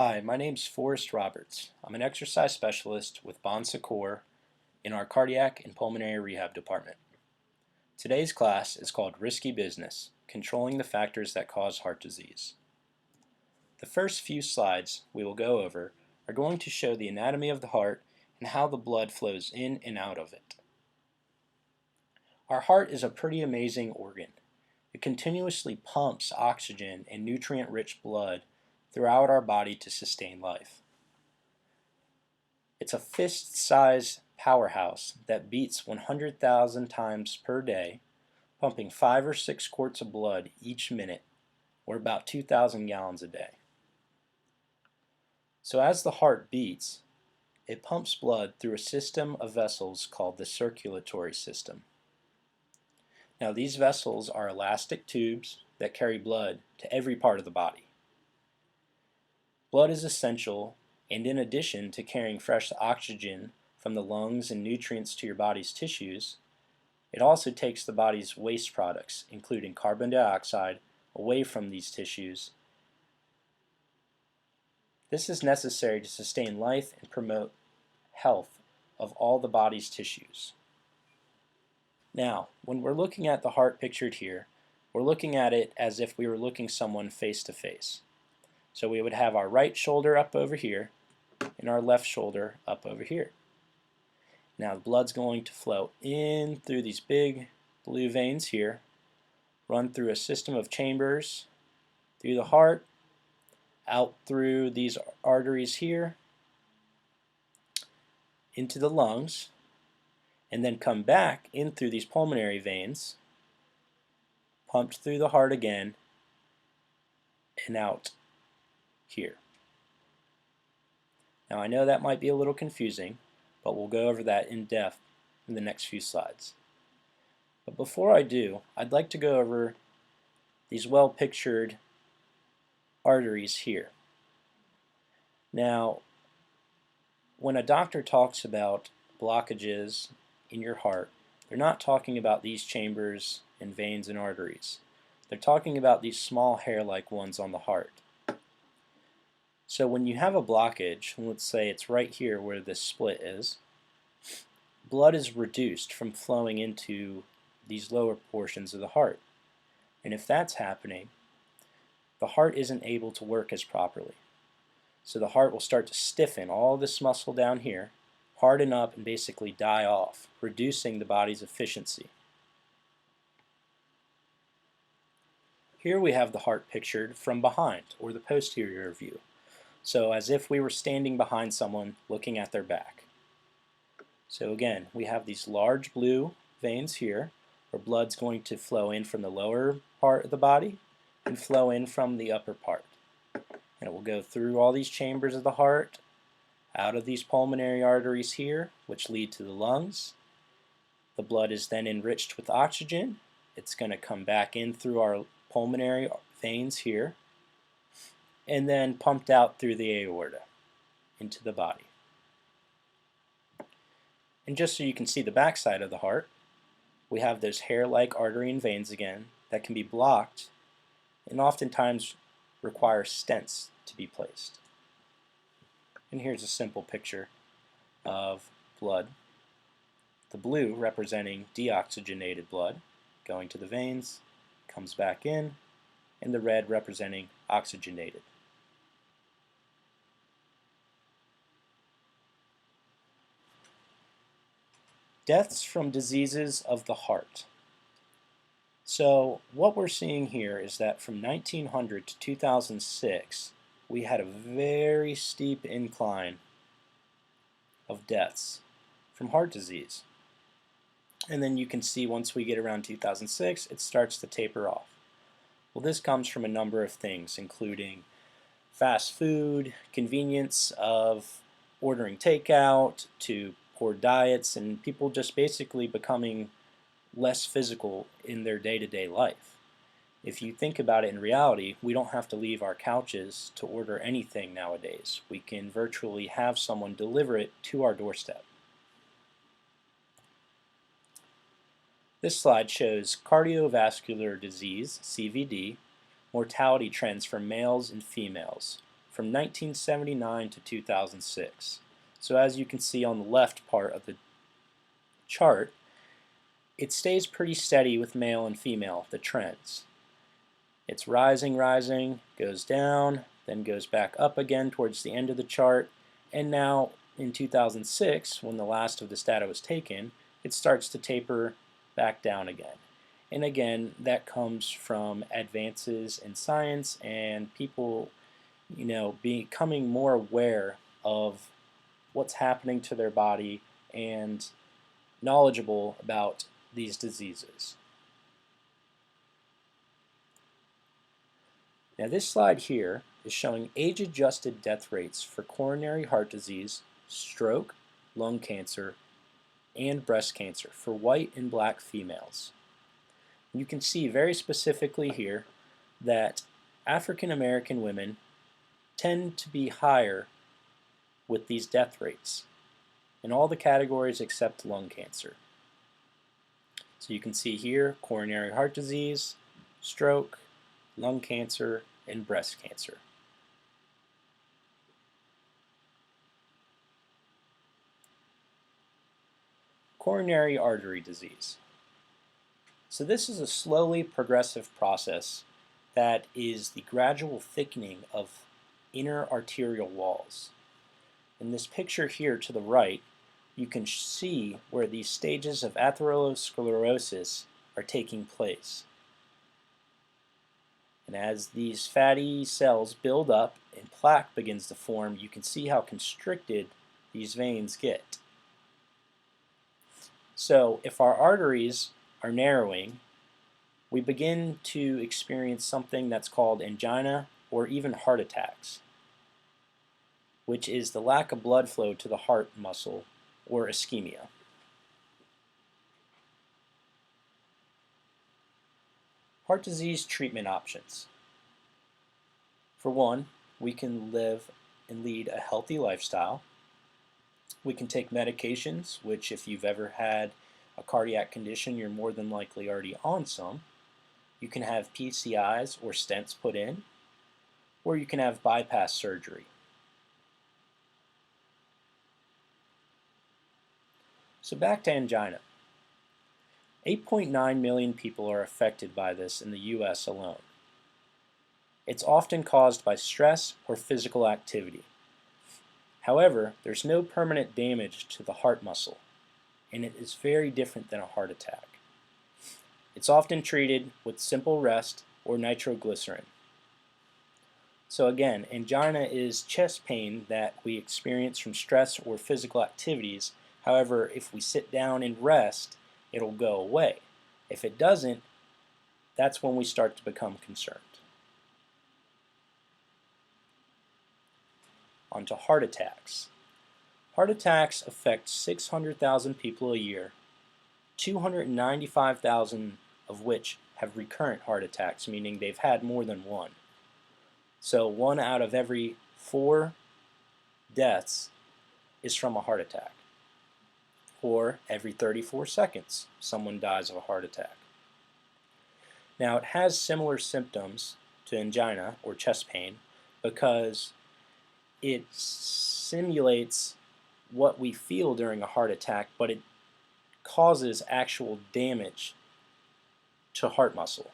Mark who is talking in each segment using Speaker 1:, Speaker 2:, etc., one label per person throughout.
Speaker 1: Hi, my name's Forrest Roberts. I'm an exercise specialist with Bon Secours in our cardiac and pulmonary rehab department. Today's class is called Risky Business: Controlling the Factors that Cause Heart Disease. The first few slides we will go over are going to show the anatomy of the heart and how the blood flows in and out of it. Our heart is a pretty amazing organ. It continuously pumps oxygen and nutrient-rich blood throughout our body to sustain life. It's a fist-sized powerhouse that beats 100,000 times per day, pumping 5 or 6 quarts of blood each minute, or about 2,000 gallons a day. So as the heart beats, it pumps blood through a system of vessels called the circulatory system. Now these vessels are elastic tubes that carry blood to every part of the body. Blood is essential, and in addition to carrying fresh oxygen from the lungs and nutrients to your body's tissues, it also takes the body's waste products, including carbon dioxide, away from these tissues. This is necessary to sustain life and promote health of all the body's tissues. Now, when we're looking at the heart pictured here, we're looking at it as if we were looking someone face to face. So we would have our right shoulder up over here and our left shoulder up over here. Now the blood's going to flow in through these big blue veins here, run through a system of chambers, through the heart, out through these arteries here, into the lungs, and then come back in through these pulmonary veins, pumped through the heart again, and out here. Now I know that might be a little confusing, but we'll go over that in depth in the next few slides. But before I do, I'd like to go over these well-pictured arteries here. Now, when a doctor talks about blockages in your heart, they're not talking about these chambers and veins and arteries. They're talking about these small hair-like ones on the heart. So when you have a blockage, let's say it's right here where this split is, blood is reduced from flowing into these lower portions of the heart. And if that's happening, the heart isn't able to work as properly. So the heart will start to stiffen all this muscle down here, harden up, and basically die off, reducing the body's efficiency. Here we have the heart pictured from behind, or the posterior view. So as if we were standing behind someone looking at their back. So again, we have these large blue veins here where blood's going to flow in from the lower part of the body and flow in from the upper part. And it will go through all these chambers of the heart, out of these pulmonary arteries here, which lead to the lungs. The blood is then enriched with oxygen. It's going to come back in through our pulmonary veins here, and then pumped out through the aorta into the body. And just so you can see the backside of the heart, we have those hair-like artery and veins again that can be blocked and oftentimes require stents to be placed. And here's a simple picture of blood. The blue representing deoxygenated blood going to the veins, comes back in, and the red representing oxygenated. Deaths from diseases of the heart. So what we're seeing here is that from 1900 to 2006, we had a very steep incline of deaths from heart disease. And then you can see once we get around 2006, it starts to taper off. Well, this comes from a number of things, including fast food, convenience of ordering takeout, to poor diets, and people just basically becoming less physical in their day-to-day life. If you think about it in reality, we don't have to leave our couches to order anything nowadays. We can virtually have someone deliver it to our doorstep. This slide shows cardiovascular disease, CVD, mortality trends for males and females from from 1979 to 2006. So as you can see on the left part of the chart, it stays pretty steady with male and female, the trends. It's rising, goes down, then goes back up again towards the end of the chart, and now in 2006, when the last of this data was taken, it starts to taper back down again. And again, that comes from advances in science and people, becoming more aware of what's happening to their body and knowledgeable about these diseases. Now this slide here is showing age-adjusted death rates for coronary heart disease, stroke, lung cancer, and breast cancer for white and black females. You can see very specifically here that African American women tend to be higher with these death rates in all the categories except lung cancer. So you can see here coronary heart disease, stroke, lung cancer, and breast cancer. Coronary artery disease. So this is a slowly progressive process that is the gradual thickening of inner arterial walls. In this picture here to the right, you can see where these stages of atherosclerosis are taking place. And as these fatty cells build up and plaque begins to form, you can see how constricted these veins get. So if our arteries are narrowing, we begin to experience something that's called angina or even heart attacks, which is the lack of blood flow to the heart muscle, or ischemia. Heart disease treatment options. For one, we can live and lead a healthy lifestyle. We can take medications, which if you've ever had a cardiac condition, you're more than likely already on some. You can have PCIs or stents put in, or you can have bypass surgery. So back to angina. 8.9 million people are affected by this in the US alone. It's often caused by stress or physical activity. However, there's no permanent damage to the heart muscle, and it is very different than a heart attack. It's often treated with simple rest or nitroglycerin. So again, angina is chest pain that we experience from stress or physical activities. However, if we sit down and rest, it'll go away. If it doesn't, that's when we start to become concerned. On to heart attacks. Heart attacks affect 600,000 people a year, 295,000 of which have recurrent heart attacks, meaning they've had more than one. So 1 out of every 4 deaths is from a heart attack. Or every 34 seconds, someone dies of a heart attack. Now it has similar symptoms to angina or chest pain because it simulates what we feel during a heart attack, but it causes actual damage to heart muscle.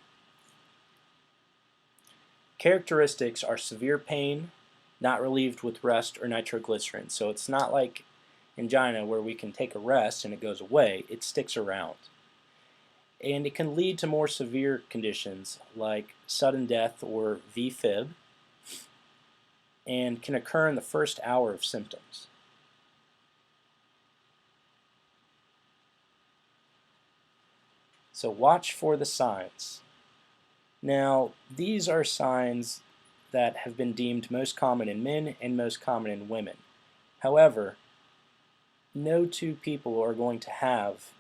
Speaker 1: Characteristics are severe pain, not relieved with rest or nitroglycerin. So it's not like angina where we can take a rest and it goes away. It sticks around. And it can lead to more severe conditions like sudden death or VFib, and can occur in the first hour of symptoms. So watch for the signs. Now, these are signs that have been deemed most common in men and most common in women. However, no two people are going to have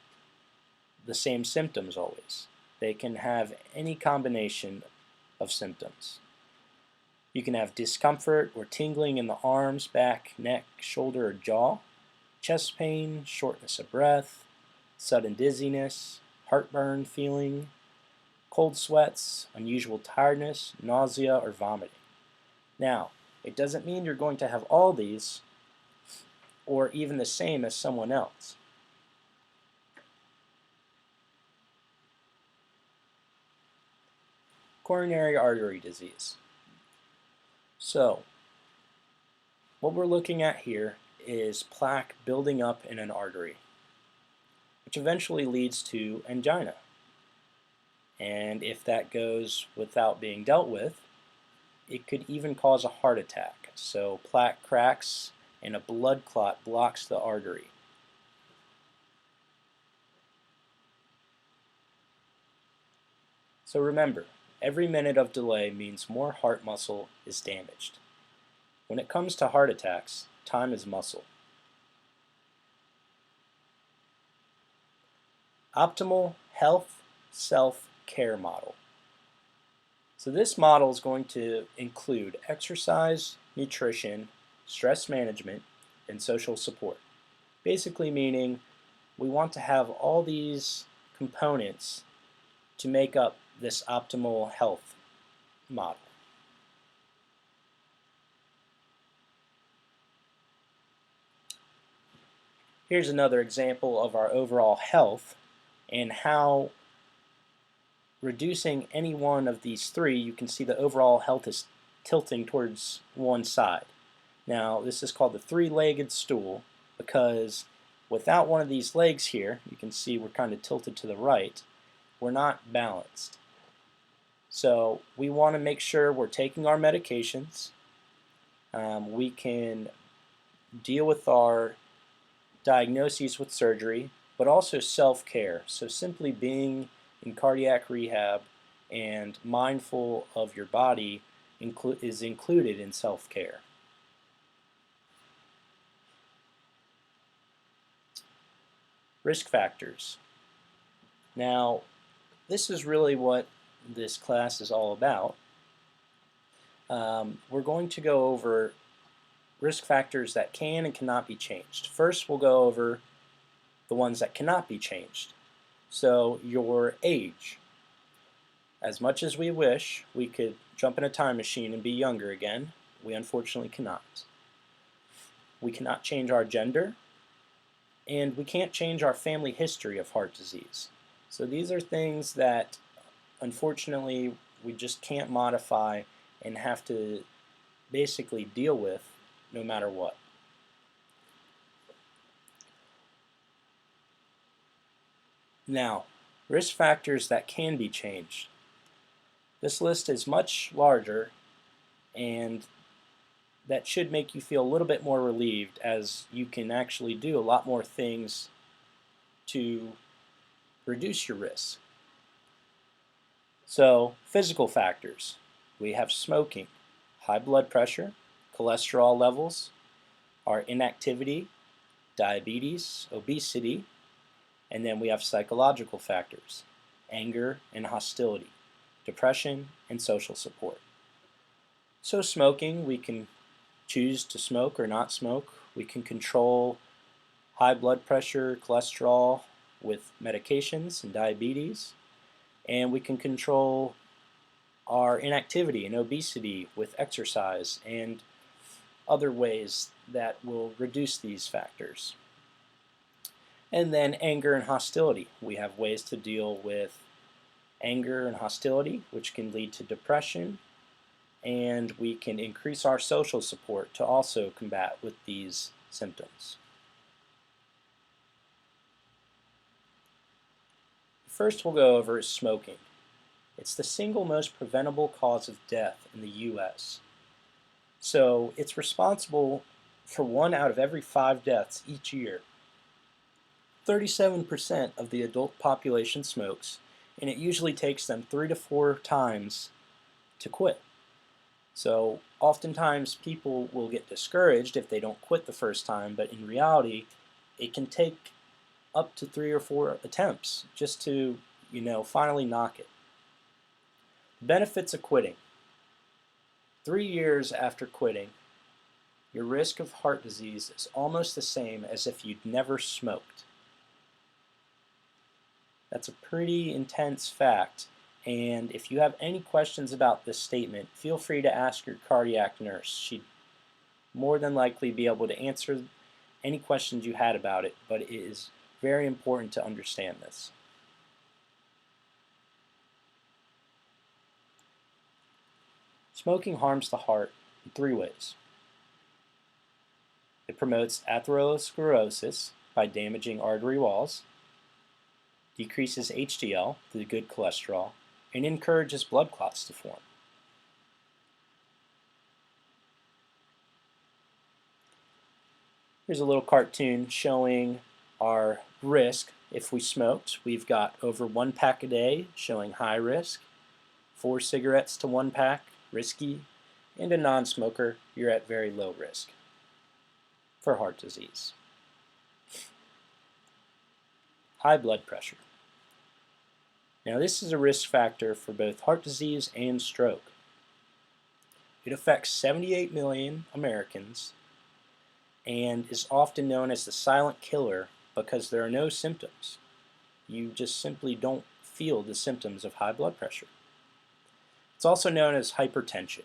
Speaker 1: the same symptoms always. They can have any combination of symptoms. You can have discomfort or tingling in the arms, back, neck, shoulder, or jaw, chest pain, shortness of breath, sudden dizziness, heartburn feeling, cold sweats, unusual tiredness, nausea, or vomiting. Now, It doesn't mean you're going to have all these or even the same as someone else. Coronary artery disease. So, what we're looking at here is plaque building up in an artery, which eventually leads to angina. And if that goes without being dealt with, it could even cause a heart attack. So plaque cracks and a blood clot blocks the artery. So remember, every minute of delay means more heart muscle is damaged. When it comes to heart attacks, time is muscle. Optimal health self-care model. So this model is going to include exercise, nutrition, stress management, and social support. Basically meaning we want to have all these components to make up this optimal health model. Here's another example of our overall health and how reducing any one of these three, you can see the overall health is tilting towards one side. Now, this is called the three-legged stool because without one of these legs here, you can see we're kind of tilted to the right, we're not balanced. So we want to make sure we're taking our medications. We can deal with our diagnoses with surgery, but also self-care. So simply being in cardiac rehab and mindful of your body is included in self-care. Risk factors. Now, this is really what this class is all about. We're going to go over risk factors that can and cannot be changed. First, we'll go over the ones that cannot be changed. So your age. As much as we wish we could jump in a time machine and be younger again, we unfortunately cannot. We cannot change our gender, and we can't change our family history of heart disease. So these are things that unfortunately we just can't modify and have to basically deal with no matter what. Now, risk factors that can be changed. This list is much larger, and that should make you feel a little bit more relieved as you can actually do a lot more things to reduce your risk. So, physical factors. We have smoking, high blood pressure, cholesterol levels, our inactivity, diabetes, obesity, and then we have psychological factors, anger and hostility, depression, and social support. So smoking, we can choose to smoke or not smoke. We can control high blood pressure, cholesterol with medications and diabetes. And we can control our inactivity and obesity with exercise and other ways that will reduce these factors. And then anger and hostility. We have ways to deal with anger and hostility, which can lead to depression, and we can increase our social support to also combat with these symptoms. First we'll go over is smoking. It's the single most preventable cause of death in the U.S. So it's responsible for 1 out of every 5 deaths each year. 37% of the adult population smokes, and it usually takes them 3 to 4 times to quit. So oftentimes people will get discouraged if they don't quit the first time, but in reality it can take up to 3 or 4 attempts just to, finally knock it. Benefits of quitting. 3 years after quitting, your risk of heart disease is almost the same as if you'd never smoked. That's a pretty intense fact, and if you have any questions about this statement, feel free to ask your cardiac nurse. She'd more than likely be able to answer any questions you had about it, but it is very important to understand this. Smoking harms the heart in 3 ways. It promotes atherosclerosis by damaging artery walls, decreases HDL, the good cholesterol, and encourages blood clots to form. Here's a little cartoon showing our risk if we smoked. We've got over 1 pack a day showing high risk, 4 cigarettes to 1 pack, risky, and a non-smoker, you're at very low risk for heart disease. High blood pressure. Now this is a risk factor for both heart disease and stroke. It affects 78 million Americans and is often known as the silent killer because there are no symptoms. You just simply don't feel the symptoms of high blood pressure. It's also known as hypertension,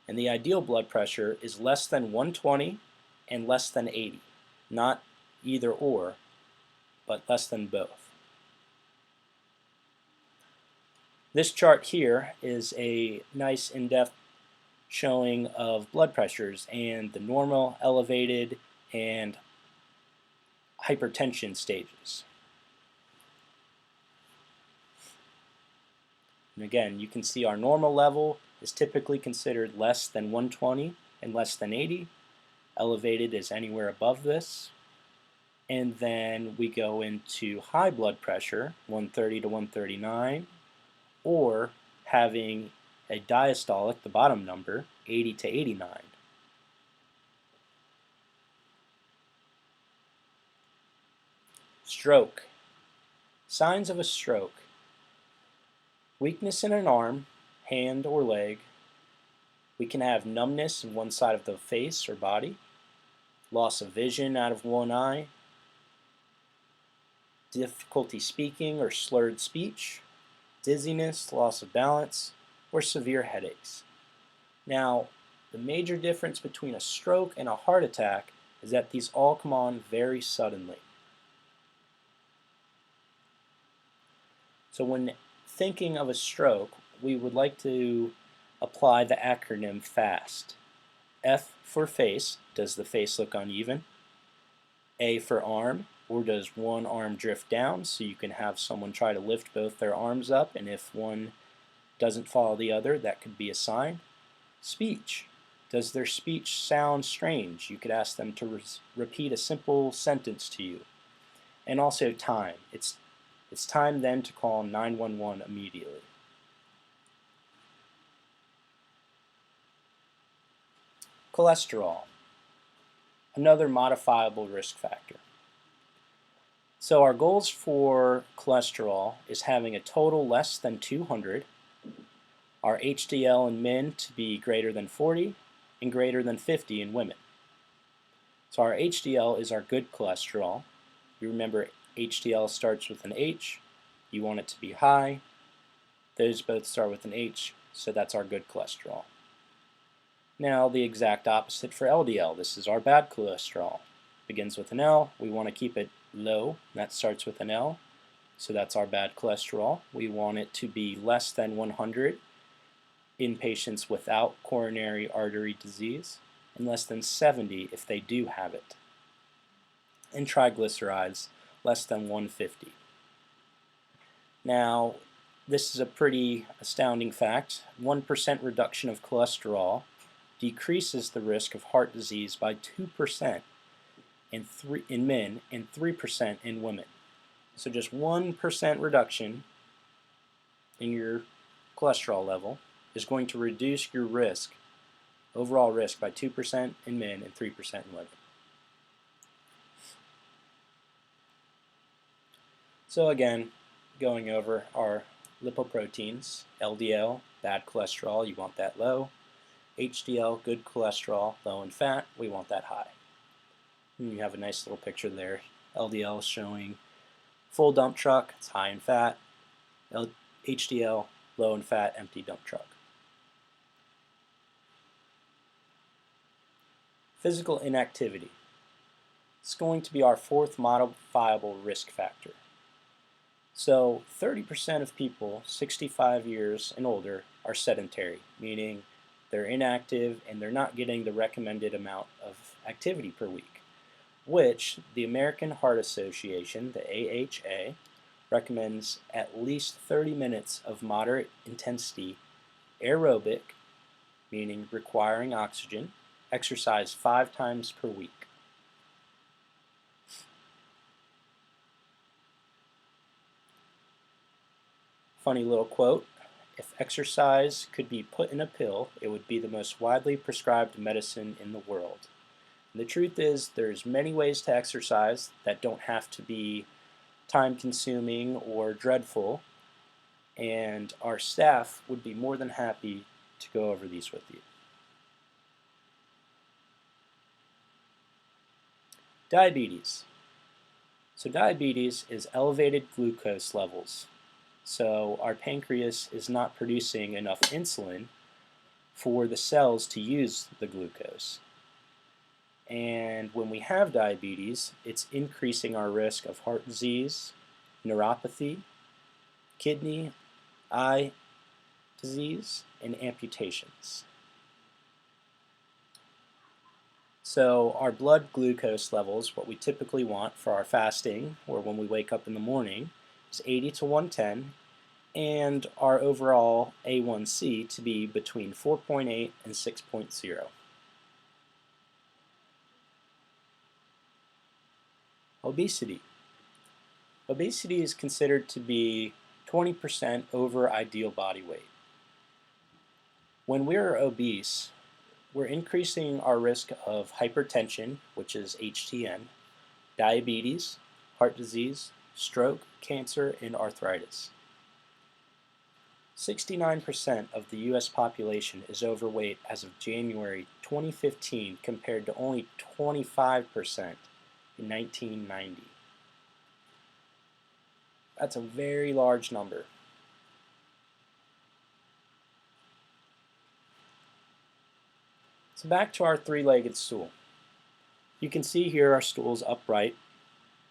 Speaker 1: and the ideal blood pressure is less than 120 and less than 80, not either or, but less than both. This chart here is a nice in-depth showing of blood pressures and the normal, elevated, and hypertension stages. And again, you can see our normal level is typically considered less than 120 and less than 80. Elevated is anywhere above this. And then we go into high blood pressure, 130 to 139, or having a diastolic, the bottom number, 80 to 89. Stroke. Signs of a stroke. Weakness in an arm, hand, or leg. We can have numbness in one side of the face or body, loss of vision out of one eye, difficulty speaking or slurred speech, dizziness, loss of balance, or severe headaches. Now, the major difference between a stroke and a heart attack is that these all come on very suddenly. So when thinking of a stroke, we would like to apply the acronym FAST. F for face, does the face look uneven? A for arm, or does one arm drift down, so you can have someone try to lift both their arms up, and if one doesn't follow the other, that could be a sign. Speech, does their speech sound strange? You could ask them to repeat a simple sentence to you. And also time. It's time then to call 911 immediately. Cholesterol, another modifiable risk factor. So our goals for cholesterol is having a total less than 200, our HDL in men to be greater than 40, and greater than 50 in women. So our HDL is our good cholesterol. You remember HDL starts with an H. You want it to be high. Those both start with an H, so that's our good cholesterol. Now the exact opposite for LDL. This is our bad cholesterol. Begins with an L. We want to keep it low. That starts with an L, so that's our bad cholesterol. We want it to be less than 100 in patients without coronary artery disease, and less than 70 if they do have it. And triglycerides, less than 150. Now, this is a pretty astounding fact. 1% reduction of cholesterol decreases the risk of heart disease by 2% in men and 3% in women. So just 1% reduction in your cholesterol level is going to reduce your risk, overall risk, by 2% in men and 3% in women. So again, going over our lipoproteins, LDL, bad cholesterol, you want that low. HDL, good cholesterol, low in fat, we want that high. And you have a nice little picture there. LDL showing full dump truck, it's high in fat. HDL, low in fat, empty dump truck. Physical inactivity. It's going to be our fourth modifiable risk factor. So 30% of people 65 years and older are sedentary, meaning they're inactive and they're not getting the recommended amount of activity per week, which the American Heart Association, the AHA, recommends at least 30 minutes of moderate intensity aerobic, meaning requiring oxygen, exercise 5 times per week. Funny little quote, if exercise could be put in a pill, it would be the most widely prescribed medicine in the world. And the truth is, there's many ways to exercise that don't have to be time-consuming or dreadful, and our staff would be more than happy to go over these with you. Diabetes. So diabetes is elevated glucose levels. So our pancreas is not producing enough insulin for the cells to use the glucose. And when we have diabetes, it's increasing our risk of heart disease, neuropathy, kidney, eye disease, and amputations. So our blood glucose levels, what we typically want for our fasting or when we wake up in the morning, is 80 to 110, and our overall A1C to be between 4.8 and 6.0. Obesity. Obesity is considered to be 20% over ideal body weight. When we're obese, we're increasing our risk of hypertension, which is HTN, diabetes, heart disease, stroke, cancer, and arthritis. 69% of the U.S. population is overweight as of January 2015 compared to only 25% in 1990. That's a very large number. So back to our three-legged stool. You can see here our stool's upright,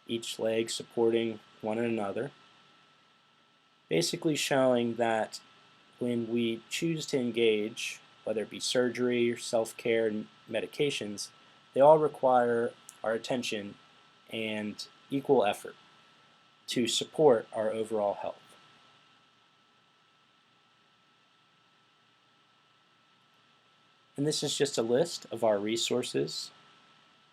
Speaker 1: each leg supporting one another, basically showing that when we choose to engage, whether it be surgery or self-care and medications, they all require our attention and equal effort to support our overall health. And this is just a list of our resources.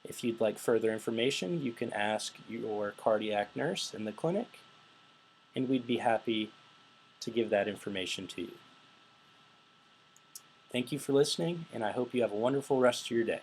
Speaker 1: If you'd like further information, you can ask your cardiac nurse in the clinic, and we'd be happy to give that information to you. Thank you for listening, and I hope you have a wonderful rest of your day.